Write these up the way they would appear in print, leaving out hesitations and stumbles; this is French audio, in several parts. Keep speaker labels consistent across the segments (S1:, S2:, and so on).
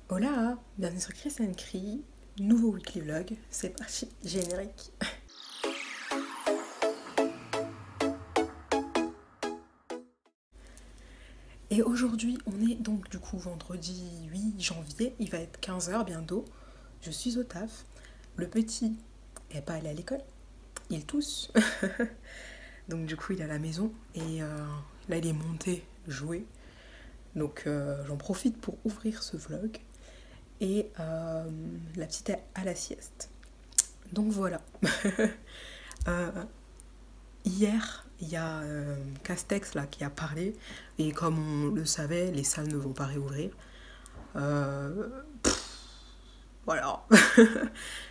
S1: Hola, bienvenue sur Chris and Cree, nouveau weekly vlog, c'est parti, générique. Et aujourd'hui, on est donc du coup vendredi 8 janvier, il va être 15 h bientôt, je suis au taf, le petit n'est pas allé à l'école, il tousse, donc du coup il est à la maison et là il est monté jouer, donc j'en profite pour ouvrir ce vlog. Et la petite est à la sieste. Donc voilà. euh, Hier, il y a Castex là, qui a parlé. Et comme on le savait, les salles ne vont pas réouvrir. Voilà.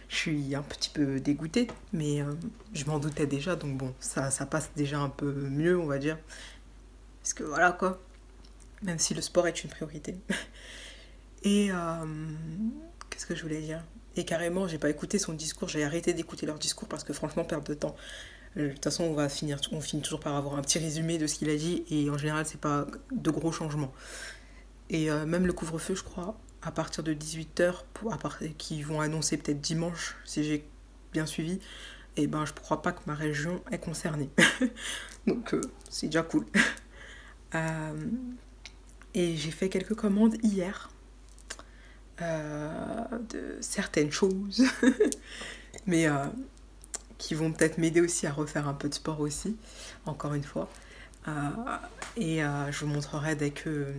S1: Je suis un petit peu dégoûtée. Mais je m'en doutais déjà. Donc bon, ça passe déjà un peu mieux, on va dire. Parce que voilà quoi. Même si le sport est une priorité. Et qu'est-ce que je voulais dire? Et carrément, j'ai pas écouté son discours, j'ai arrêté d'écouter leur discours parce que franchement, perte de temps. De toute façon, on finit toujours par avoir un petit résumé de ce qu'il a dit et en général, c'est pas de gros changements. Et même le couvre-feu, je crois, à partir de 18 h, qui vont annoncer peut-être dimanche, si j'ai bien suivi, et ben je crois pas que ma région est concernée. Donc c'est déjà cool. Euh, et j'ai fait quelques commandes hier. De certaines choses, mais qui vont peut-être m'aider aussi à refaire un peu de sport aussi, encore une fois. Euh, et je vous montrerai dès que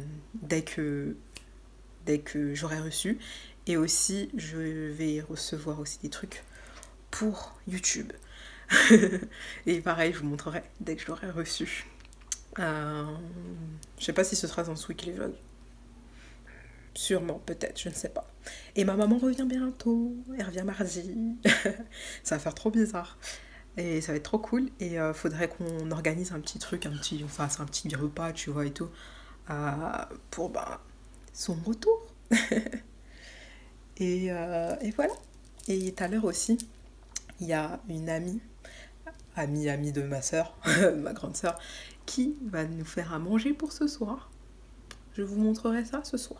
S1: j'aurai reçu. Et aussi, je vais recevoir aussi des trucs pour YouTube. Et pareil, je vous montrerai dès que je l'aurai reçu. Je sais pas si ce sera dans ce weekly vlog. Sûrement, peut-être, je ne sais pas. Et ma maman revient bientôt. Elle revient mardi. Ça va faire trop bizarre. Et ça va être trop cool. Et faudrait qu'on organise un petit truc, on fasse un petit repas, tu vois, et tout. Pour son retour. Et voilà. Et tout à l'heure aussi, il y a une amie de ma soeur, ma grande soeur, qui va nous faire à manger pour ce soir. Je vous montrerai ça ce soir.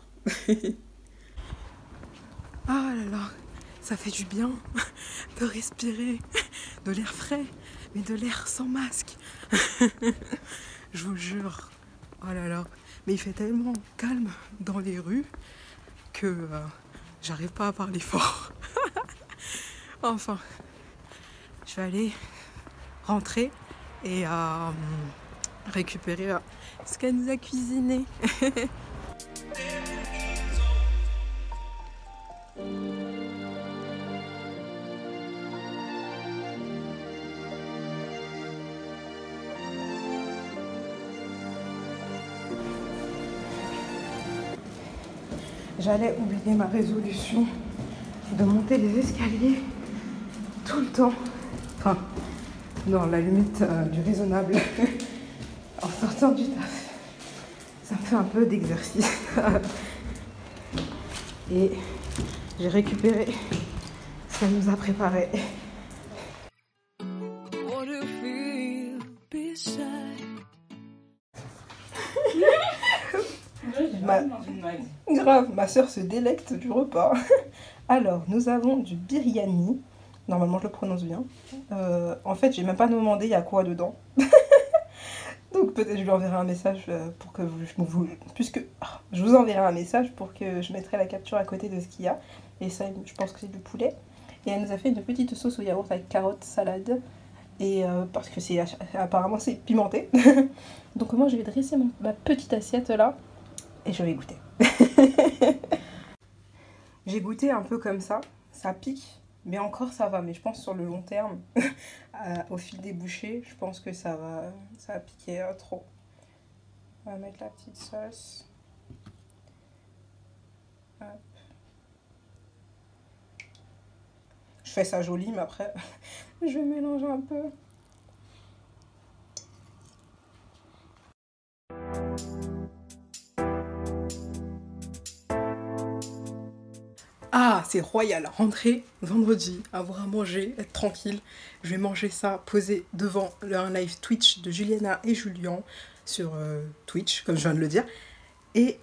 S1: Ah là là, ça fait du bien de respirer de l'air frais, mais de l'air sans masque. Je vous jure. Oh là là, mais il fait tellement calme dans les rues que j'arrive pas à parler fort. Enfin, je vais aller rentrer et récupérer ce qu'elle nous a cuisiné. J'allais oublier ma résolution de monter les escaliers tout le temps. Enfin, dans la limite du raisonnable. En sortant du taf. Ça me fait un peu d'exercice. Et j'ai récupéré ce qu'elle nous a préparé. Grave, ma soeur se délecte du repas. Alors, nous avons du biryani. Normalement, je le prononce bien. En fait, j'ai même pas demandé il y a quoi dedans. Donc peut-être je lui enverrai un message pour que je vous enverrai un message pour que je mettrai la capture à côté de ce qu'il y a. Et ça, je pense que c'est du poulet. Et elle nous a fait une petite sauce au yaourt avec carottes, salade. Et parce que apparemment c'est pimenté. Donc moi je vais dresser ma petite assiette là. Et je vais goûter. J'ai goûté un peu comme ça. Ça pique. Mais encore ça va, mais je pense sur le long terme, au fil des bouchées, je pense que ça va piquer trop. On va mettre la petite sauce. Hop. Je fais ça joli, mais après, je vais mélanger un peu. Ah, c'est royal, rentrer vendredi, avoir à manger, être tranquille. Je vais manger ça posé devant un live Twitch de Juliana et Julien sur Twitch, comme je viens de le dire. Et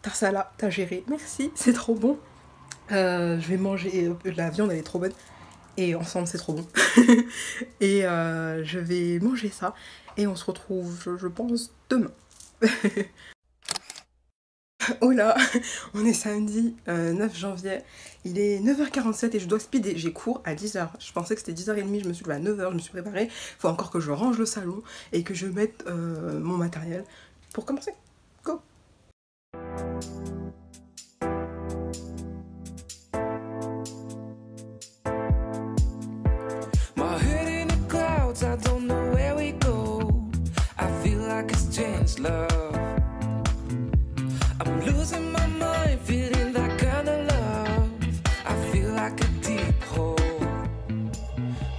S1: tarsala, t'as géré. Merci, c'est trop bon. Je vais manger, la viande elle est trop bonne. Et ensemble c'est trop bon. Et je vais manger ça. Et on se retrouve, je pense, demain. Oh là, on est samedi 9 janvier, il est 9h47 et je dois speeder, j'ai cours à 10h. Je pensais que c'était 10h30, je me suis levée à 9h, je me suis préparée. Faut encore que je range le salon et que je mette mon matériel pour commencer. Go!
S2: I'm losing my mind, feeling that kind of love. I feel like a deep hole.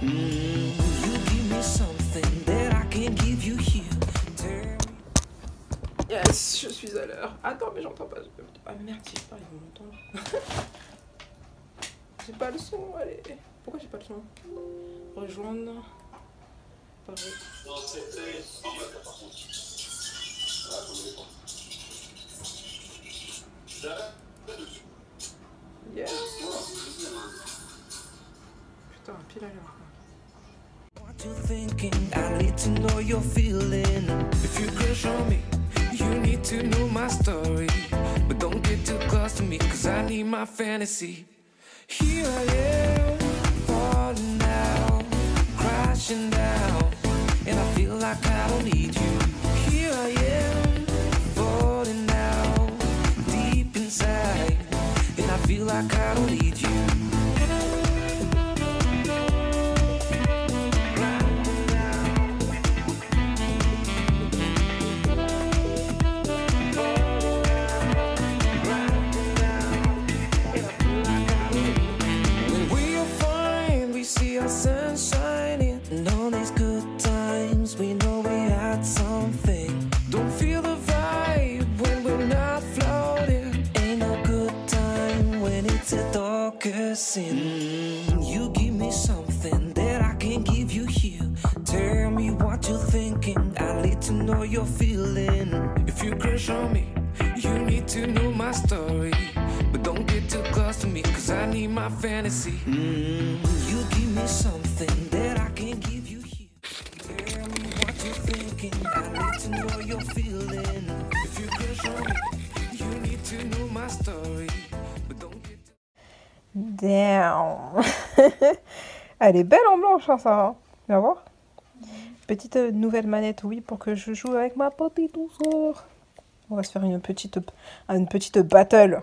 S2: You give me something that I can't give you here.
S1: Yes, je suis à l'heure. Attends, mais j'entends pas. Ah merde, si je parle, ils vont m'entendre. J'ai pas le son, allez. Pourquoi j'ai pas le son? Rejoindre. Pareil. Yes. Putain, pile à l'heure.
S2: What you thinking? I need to know your feeling. If you crush on me, you need to know my story. But don't get too close to me, cause I need my fantasy. Here I am, falling down, crashing down, and I feel like I don't need you. Here I am, falling down, deep inside, and I feel like I don't need you. You give me something that I can't give you here. Tell me what you're thinking. I need to know your feeling. If you crush on me, you need to know my story. But don't get too close to me, cause I need my fantasy. You give me something that I can't give you here. Tell me what you're thinking. I need to know your feeling. If you crush on me, you need to know my story. But don't get
S1: Damn. Elle est belle en blanche, hein, ça. Hein. Viens voir. Petite nouvelle manette, oui, pour que je joue avec ma petite douceur. On va se faire une petite battle.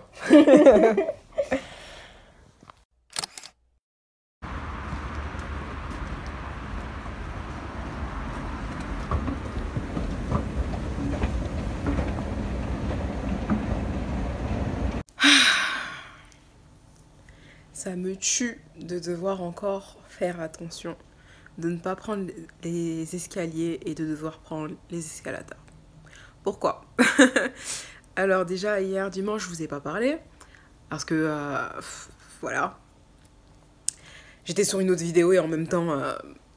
S1: Ça me tue de devoir encore faire attention, de ne pas prendre les escaliers et de devoir prendre les escalators. Pourquoi? Alors déjà, hier dimanche, je vous ai pas parlé, parce que, voilà, j'étais sur une autre vidéo et en même temps,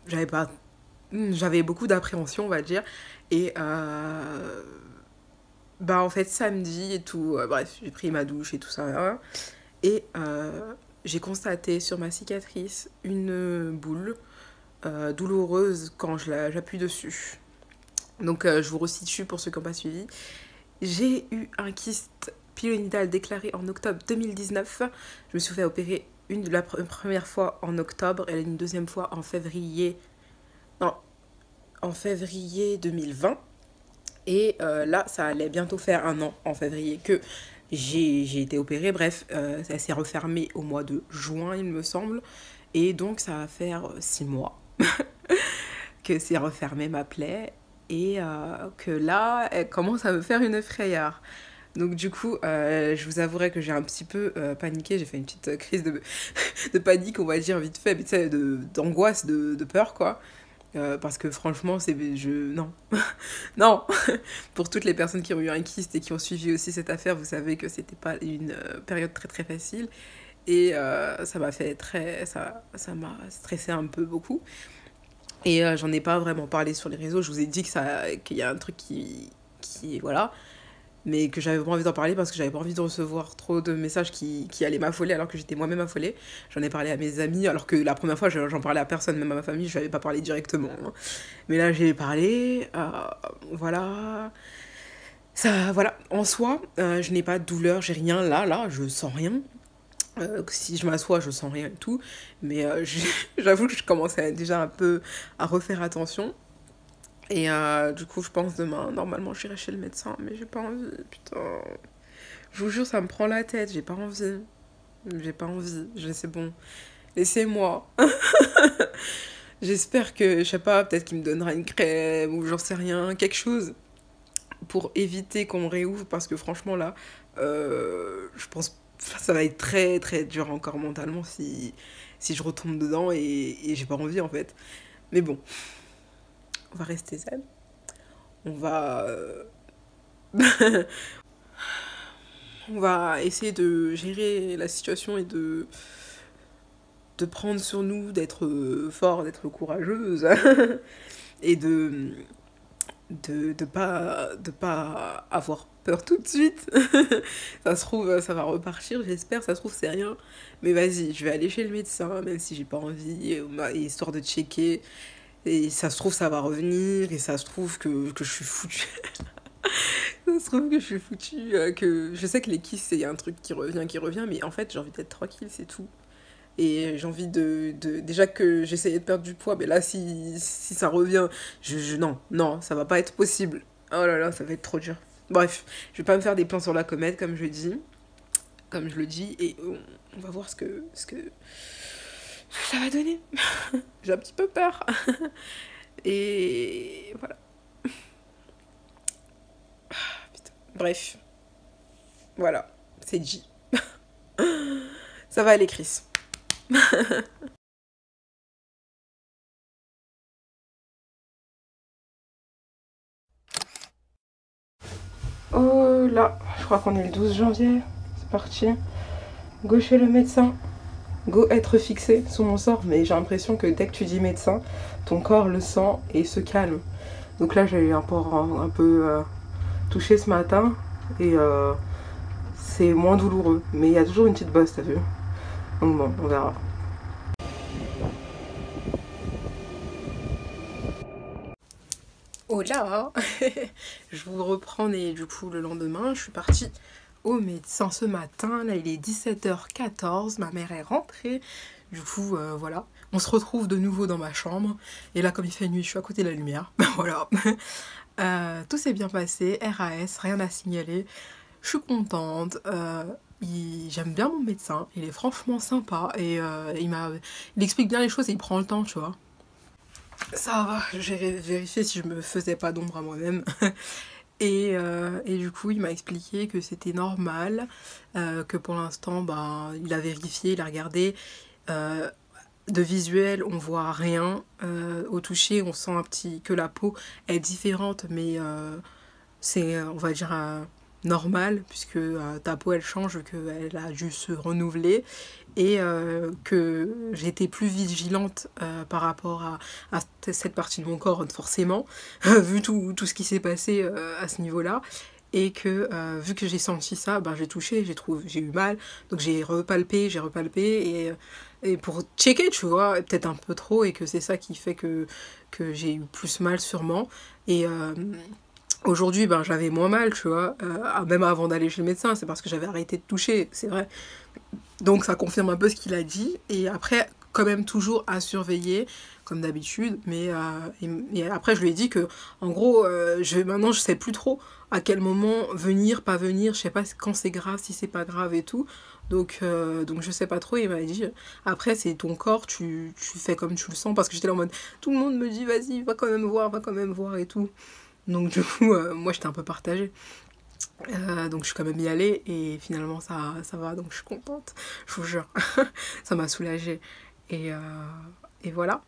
S1: j'avais beaucoup d'appréhension, on va dire, et bah en fait, samedi et tout, bref, j'ai pris ma douche et tout ça, et j'ai constaté sur ma cicatrice une boule douloureuse quand j'appuie dessus. Donc je vous resitue pour ceux qui n'ont pas suivi. J'ai eu un kyste pyloïdal déclaré en octobre 2019. Je me suis fait opérer la première fois en octobre et une deuxième fois en février 2020. Et là, ça allait bientôt faire 1 an en février que j'ai été opérée. Bref, ça s'est refermé au mois de juin, il me semble. Et donc, ça va faire 6 mois que c'est refermé ma plaie. Et que là, elle commence à me faire une frayeur. Donc du coup, je vous avouerai que j'ai un petit peu paniqué. J'ai fait une petite crise de panique, on va dire, vite fait, mais d'angoisse, de peur, quoi. Parce que franchement, non. Non. Pour toutes les personnes qui ont eu un kyste et qui ont suivi aussi cette affaire, vous savez que c'était pas une période très très facile. Et ça m'a stressé un peu beaucoup. Et j'en ai pas vraiment parlé sur les réseaux. Je vous ai dit qu'il y a un truc qui voilà. mais que j'avais pas envie d'en parler parce que j'avais pas envie de recevoir trop de messages qui allaient m'affoler alors que j'étais moi-même affolée. J'en ai parlé à mes amis alors que la première fois j'en parlais à personne, même à ma famille, je n'avais pas parlé directement, hein. Mais là j'ai parlé, voilà. Ça, voilà, en soi, je n'ai pas de douleur, j'ai rien là, je sens rien. Si je m'assois, je sens rien et tout. Mais j'avoue que je commence déjà un peu à refaire attention. Et du coup, je pense demain, normalement, j'irai chez le médecin. Mais j'ai pas envie, putain. Je vous jure, ça me prend la tête, j'ai pas envie. J'ai pas envie, c'est bon. Laissez-moi. J'espère que, je sais pas, peut-être qu'il me donnera une crème ou j'en sais rien, quelque chose pour éviter qu'on me réouvre parce que franchement là, je pense que ça va être très très dur encore mentalement si je retombe dedans et j'ai pas envie en fait. Mais bon, on va rester zen. On va... on va essayer de gérer la situation et de prendre sur nous, d'être fort, d'être courageuse et de pas avoir peur tout de suite. Ça se trouve, ça va repartir, j'espère, ça se trouve, c'est rien. Mais vas-y, je vais aller chez le médecin, même si j'ai pas envie, histoire de checker. Et ça se trouve, ça va revenir, et ça se trouve que je suis foutue. Ça se trouve que je suis foutue, que je sais que les kisses, c'est un truc qui revient, mais en fait, j'ai envie d'être tranquille, c'est tout. Et j'ai envie déjà que j'essayais de perdre du poids, mais là, si ça revient, non, ça va pas être possible. Oh là là, ça va être trop dur. Bref, je vais pas me faire des plans sur la comète, comme je le dis, et on va voir ce que ça va donner. J'ai un petit peu peur. Et voilà. Putain. Bref. Voilà, c'est dit. Ça va aller, Chris. Oh là, je crois qu'on est le 12 janvier. C'est parti. Go chez le médecin. Go être fixé sur mon sort. Mais j'ai l'impression que dès que tu dis médecin, ton corps le sent et se calme. Donc là, j'ai eu un peu touché ce matin. Et c'est moins douloureux. Mais il y a toujours une petite bosse, t'as vu? Donc bon, on verra. Oh là. Je vous reprends et du coup le lendemain, je suis partie au médecin ce matin. Là, il est 17h14, ma mère est rentrée. Du coup, voilà. On se retrouve de nouveau dans ma chambre. Et là, comme il fait nuit, je suis à côté de la lumière. Voilà. Tout s'est bien passé. RAS, rien à signaler. Je suis contente. J'aime bien mon médecin. Il est franchement sympa. Et il explique bien les choses et il prend le temps, tu vois. Ça va, j'ai vérifié si je me faisais pas d'ombre à moi-même. Et du coup, il m'a expliqué que c'était normal, que pour l'instant, bah, il a vérifié, il a regardé. De visuel, on voit rien. Au toucher, on sent que la peau est différente, mais c'est, on va dire, normal, puisque ta peau, elle change, qu'elle a dû se renouveler. Et que j'étais plus vigilante par rapport à cette partie de mon corps, forcément, vu tout ce qui s'est passé à ce niveau-là. Et que vu que j'ai senti ça, ben, j'ai touché, j'ai eu mal. Donc j'ai repalpé, et pour checker, tu vois, peut-être un peu trop, et que c'est ça qui fait que j'ai eu plus mal sûrement. Et aujourd'hui, ben, j'avais moins mal, tu vois, même avant d'aller chez le médecin, c'est parce que j'avais arrêté de toucher, c'est vrai. Donc ça confirme un peu ce qu'il a dit. Et après, quand même toujours à surveiller, comme d'habitude. Mais et après, je lui ai dit que, en gros, maintenant, je sais plus trop à quel moment venir, pas venir. Je sais pas quand c'est grave, si c'est pas grave et tout. Donc je sais pas trop. Il m'a dit, après, c'est ton corps, tu fais comme tu le sens. Parce que j'étais là en mode, tout le monde me dit, vas-y, va quand même voir et tout. Donc du coup, moi, j'étais un peu partagée. Donc je suis quand même y allée et finalement ça va, donc je suis contente, je vous jure. Ça m'a soulagée et voilà.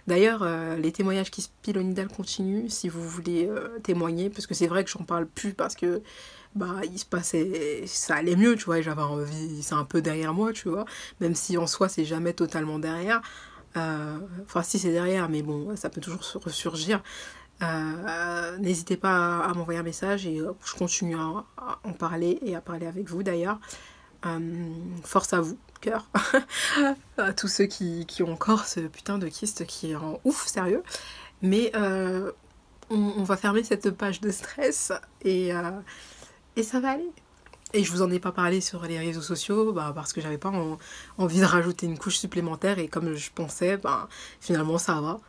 S1: D'ailleurs, les témoignages qui Pilonidal continuent si vous voulez témoigner, parce que c'est vrai que j'en parle plus parce que bah il se passait, ça allait mieux, tu vois, et j'avais envie, c'est un peu derrière moi, tu vois, même si en soi c'est jamais totalement derrière. Enfin si, c'est derrière, mais bon, ça peut toujours se ressurgir. N'hésitez pas à m'envoyer un message et je continue à en parler et à parler avec vous d'ailleurs. Force à vous, cœur. À tous ceux qui ont encore ce putain de kyste qui rend ouf, sérieux. Mais on va fermer cette page de stress et ça va aller. Et je vous en ai pas parlé sur les réseaux sociaux parce que j'avais pas envie de rajouter une couche supplémentaire et comme je pensais, finalement ça va.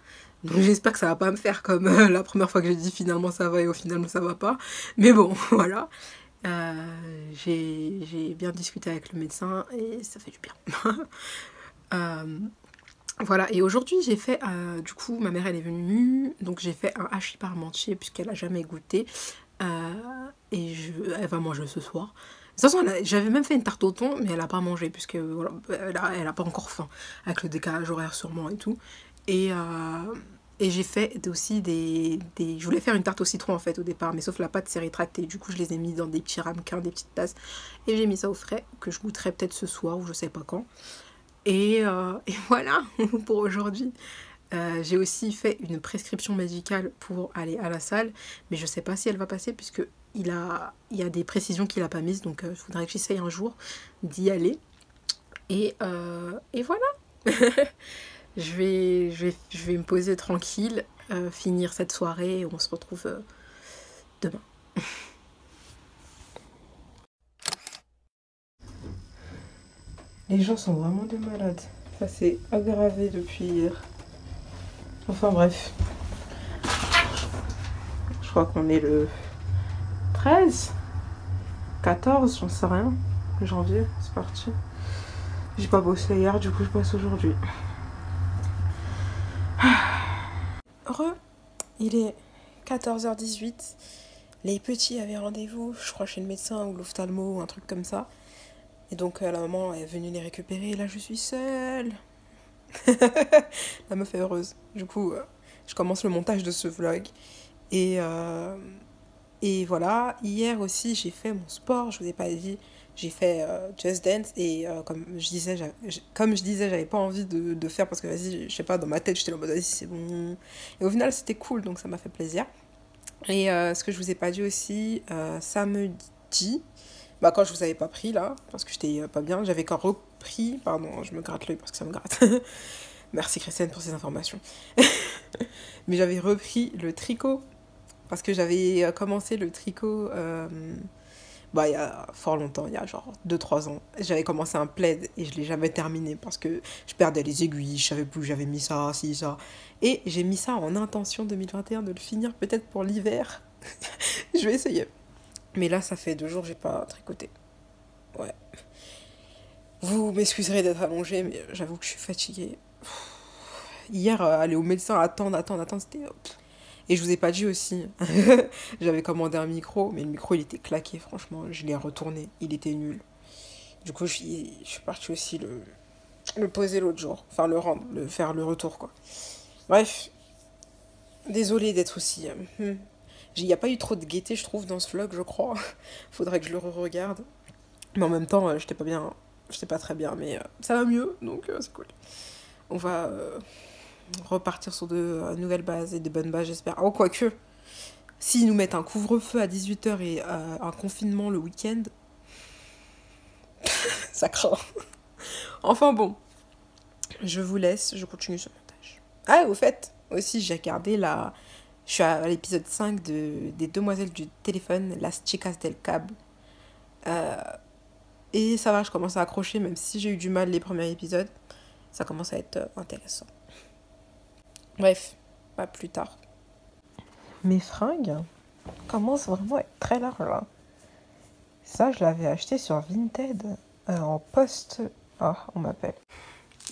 S1: Donc j'espère que ça va pas me faire comme la première fois que j'ai dit finalement ça va et au final ça va pas. Mais bon, voilà. J'ai bien discuté avec le médecin et ça fait du bien. Voilà, et aujourd'hui j'ai fait, du coup ma mère elle est venue, donc j'ai fait un hachis parmentier puisqu'elle a jamais goûté. Et elle va manger ce soir. De toute façon, j'avais même fait une tarte au thon, mais elle a pas mangé, puisque voilà, elle a pas encore faim, avec le décalage horaire sûrement et tout. Et j'ai fait aussi je voulais faire une tarte au citron en fait au départ, mais sauf la pâte s'est rétractée. Du coup, je les ai mis dans des petits ramequins, des petites tasses, et j'ai mis ça au frais, que je goûterai peut-être ce soir, ou je sais pas quand. Et voilà pour aujourd'hui. J'ai aussi fait une prescription médicale pour aller à la salle, mais je sais pas si elle va passer puisque il y a des précisions qu'il a pas mises, donc il faudrait que j'essaye un jour d'y aller. Et voilà. je vais me poser tranquille, finir cette soirée et on se retrouve demain. Les gens sont vraiment des malades. Ça s'est aggravé depuis hier. Enfin bref. Je crois qu'on est le 13, 14, j'en sais rien. Janvier, c'est parti. J'ai pas bossé hier, du coup je bosse aujourd'hui. Heureux, il est 14h18. Les petits avaient rendez-vous, je crois chez le médecin ou l'ophtalmo ou un truc comme ça. Et donc la maman est venue les récupérer et là je suis seule. La meuf est heureuse. Du coup, je commence le montage de ce vlog. Et voilà, hier aussi j'ai fait mon sport, je vous ai pas dit. J'ai fait Just Dance et comme je disais, j'avais pas envie de faire parce que vas-y, je sais pas, dans ma tête j'étais en mode vas-y c'est bon. Et au final c'était cool donc ça m'a fait plaisir. Et ce que je vous ai pas dit aussi, samedi, quand je vous avais pas pris là, parce que j'étais pas bien, j'avais quand repris, pardon, je me gratte l'œil parce que ça me gratte. Merci Christiane pour ces informations. Mais j'avais repris le tricot, parce que j'avais commencé le tricot il y a fort longtemps, il y a genre 2-3 ans. J'avais commencé un plaid et je l'ai jamais terminé parce que je perdais les aiguilles, je savais plus où j'avais mis ça, ça. Et j'ai mis ça en intention 2021 de le finir peut-être pour l'hiver. Je vais essayer. Mais là, ça fait 2 jours que j'ai pas tricoté. Ouais. Vous m'excuserez d'être allongée, mais j'avoue que je suis fatiguée. Hier, aller au médecin, attendre, c'était... Et je vous ai pas dit aussi, j'avais commandé un micro, mais le micro, il était claqué, franchement. Je l'ai retourné, il était nul. Du coup, je suis partie aussi le poser l'autre jour. Enfin, le rendre, faire le retour, quoi. Bref. Désolée d'être aussi... Il n'y a pas eu trop de gaieté, je trouve, dans ce vlog, je crois. Faudrait que je le re-regarde. Mais en même temps, j'étais pas bien. J'étais pas très bien, mais ça va mieux, donc c'est cool. On va repartir sur de nouvelles bases et de bonnes bases, j'espère. Oh, quoique, s'ils nous mettent un couvre-feu à 18h et un confinement le week-end, ça craint. Enfin bon, je vous laisse, je continue ce montage. Ah, au fait, aussi, j'ai regardé je suis à l'épisode 5 des Demoiselles du téléphone, Las Chicas del Cab. Et ça va, je commence à accrocher, même si j'ai eu du mal les premiers épisodes. Ça commence à être intéressant. Bref, à plus tard. Mes fringues commencent vraiment à être très larges là. Ça, je l'avais acheté sur Vinted en post... Ah, on m'appelle.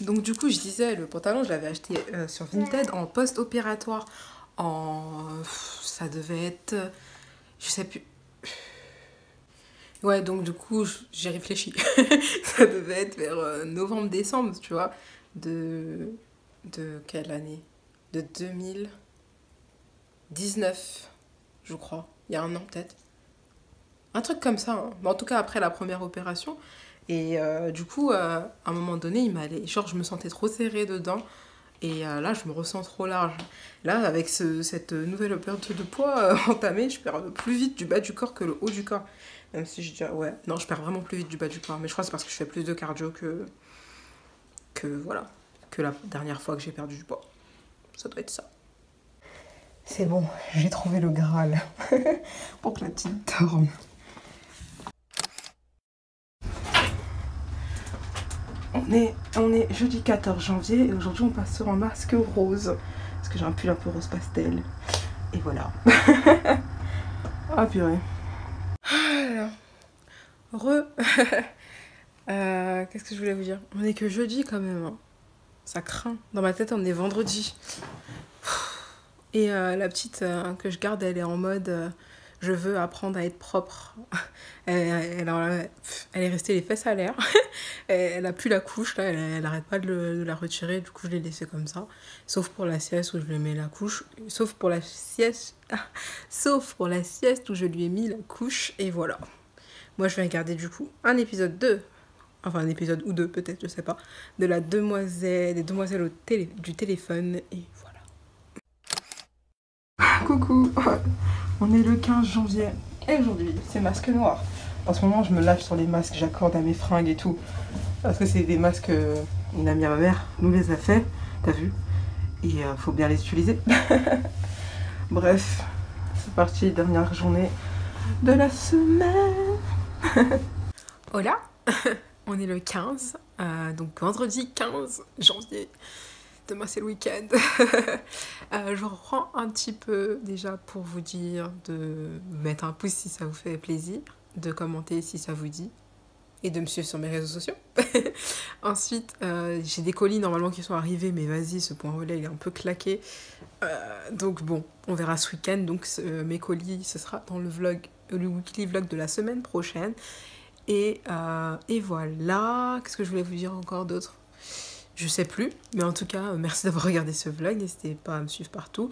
S1: Donc du coup, je disais, le pantalon, je l'avais acheté sur Vinted en post-opératoire. Ça devait être... Je sais plus... Ouais, donc du coup, j'ai réfléchi. Ça devait être vers novembre-décembre, tu vois. De quelle année? De 2019, je crois. Il y a un an peut-être. Un truc comme ça. Hein. Mais en tout cas, après la première opération. Et du coup, à un moment donné, il m'allait... Genre, je me sentais trop serrée dedans. Et là, je me ressens trop large. Là, avec cette nouvelle perte de poids entamée, je perds plus vite du bas du corps que le haut du corps. Même si je dis, ouais, non, je perds vraiment plus vite du bas du corps. Mais je crois que c'est parce que je fais plus de cardio voilà, que la dernière fois que j'ai perdu du poids. Ça doit être ça. C'est bon, j'ai trouvé le Graal pour que la petite dorme. On est jeudi 14 janvier et aujourd'hui on passe sur un masque rose. Parce que j'ai un pull un peu rose pastel. Et voilà. Ah purée. Alors. Qu'est-ce que je voulais vous dire? On est que jeudi quand même. Hein. Ça craint. Dans ma tête on est vendredi. Et la petite que je garde, elle est en mode je veux apprendre à être propre. Elle est restée les fesses à l'air. Elle a plus la couche, là, elle arrête pas de la retirer, du coup je l'ai laissée comme ça. Sauf pour la sieste où je lui mets la couche. Sauf pour la sieste où je lui ai mis la couche. Et voilà. Moi je vais regarder du coup un épisode 2. Enfin un épisode ou 2 peut-être, je sais pas. De des demoiselles du téléphone. Et voilà. Coucou, on est le 15 janvier et aujourd'hui c'est masque noir. En ce moment je me lâche sur les masques que j'accorde à mes fringues et tout. Parce que c'est des masques une amie à ma mère nous les a fait, t'as vu? Et faut bien les utiliser. Bref, c'est parti, dernière journée de la semaine. Hola. On est le 15, donc vendredi 15 janvier. Demain c'est le week-end. Je reprends un petit peu déjà pour vous dire de mettre un pouce si ça vous fait plaisir, de commenter si ça vous dit et de me suivre sur mes réseaux sociaux. Ensuite, j'ai des colis normalement qui sont arrivés, mais vas-y, ce point relais il est un peu claqué. Donc bon, on verra ce week-end. Donc mes colis, ce sera dans le weekly vlog de la semaine prochaine. Et voilà. Qu'est-ce que je voulais vous dire encore d'autre? Je sais plus, mais en tout cas, merci d'avoir regardé ce vlog. N'hésitez pas à me suivre partout,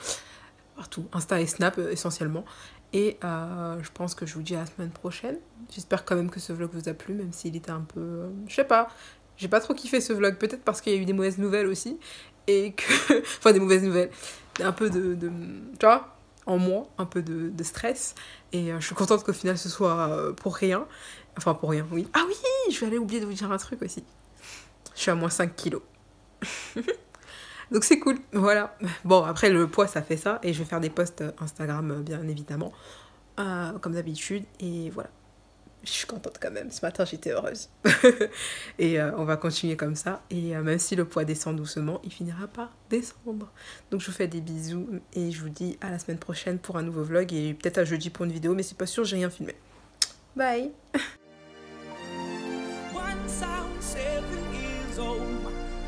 S1: Insta et Snap essentiellement. Et je pense que je vous dis à la semaine prochaine. J'espère quand même que ce vlog vous a plu, même s'il était un peu... je sais pas, j'ai pas trop kiffé ce vlog. Peut-être parce qu'il y a eu des mauvaises nouvelles aussi. Et que... enfin, des mauvaises nouvelles. Un peu tu vois, en moi, un peu de stress. Et je suis contente qu'au final, ce soit pour rien. Enfin, pour rien, oui. Ah oui, je vais aller oublier de vous dire un truc aussi. Je suis à moins 5 kilos. Donc c'est cool, voilà. Bon, après le poids ça fait ça. Et je vais faire des posts Instagram bien évidemment, comme d'habitude. Et voilà, je suis contente quand même. Ce matin j'étais heureuse. Et on va continuer comme ça. Et même si le poids descend doucement, il finira par descendre. Donc je vous fais des bisous. Et je vous dis à la semaine prochaine pour un nouveau vlog. Et peut-être à jeudi pour une vidéo. Mais c'est pas sûr, j'ai rien filmé. Bye.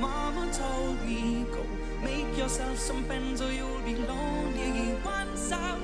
S2: Mama told me, go make yourself some friends or you'll be lonely. Once I